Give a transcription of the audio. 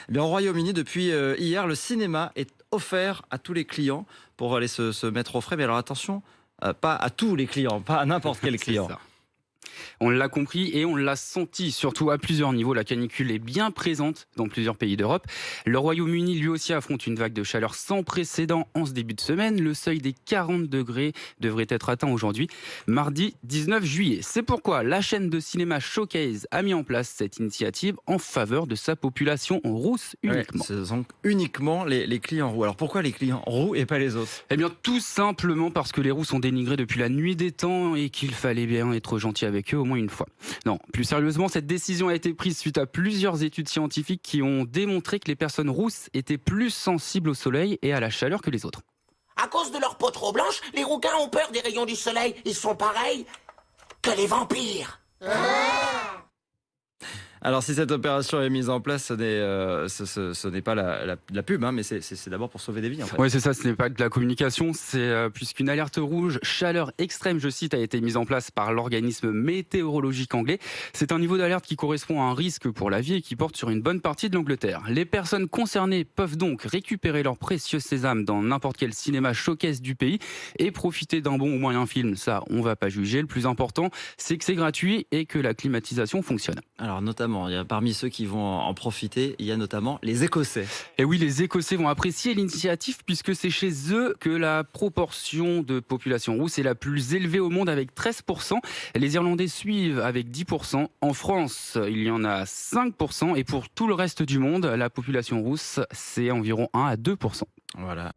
Eh bien, au Royaume-Uni, depuis hier, le cinéma est offert à tous les clients pour aller se mettre au frais. Mais alors attention, pas à tous les clients, pas à n'importe quel C'est client. ça. On l'a compris et on l'a senti, surtout à plusieurs niveaux. La canicule est bien présente dans plusieurs pays d'Europe. Le Royaume-Uni, lui aussi, affronte une vague de chaleur sans précédent en ce début de semaine. Le seuil des 40 degrés devrait être atteint aujourd'hui, mardi 19 juillet. C'est pourquoi la chaîne de cinéma Showcase a mis en place cette initiative en faveur de sa population rousse Ouais, uniquement. ce sont uniquement les clients roux. Alors pourquoi les clients roux et pas les autres? Eh bien, tout simplement parce que les roux sont dénigrés depuis la nuit des temps et qu'il fallait bien être gentil avec eux au moins une fois. Non, plus sérieusement, cette décision a été prise suite à plusieurs études scientifiques qui ont démontré que les personnes rousses étaient plus sensibles au soleil et à la chaleur que les autres. À cause de leur peau trop blanche, les rouquins ont peur des rayons du soleil. Ils sont pareils que les vampires. Alors si cette opération est mise en place, ce n'est pas la pub, hein, mais c'est d'abord pour sauver des vies en fait. Oui, c'est ça, ce n'est pas de la communication, c'est puisqu'une alerte rouge, chaleur extrême, je cite, a été mise en place par l'organisme météorologique anglais. C'est un niveau d'alerte qui correspond à un risque pour la vie et qui porte sur une bonne partie de l'Angleterre. Les personnes concernées peuvent donc récupérer leur précieux sésame dans n'importe quel cinéma Showcase du pays et profiter d'un bon ou moyen film. Ça, on va pas juger. Le plus important, c'est que c'est gratuit et que la climatisation fonctionne. Alors notamment, parmi ceux qui vont en profiter, il y a notamment les Écossais. Et oui, les Écossais vont apprécier l'initiative puisque c'est chez eux que la proportion de population rousse est la plus élevée au monde avec 13%. Les Irlandais suivent avec 10%. En France, il y en a 5%. Et pour tout le reste du monde, la population rousse, c'est environ 1 à 2%. Voilà.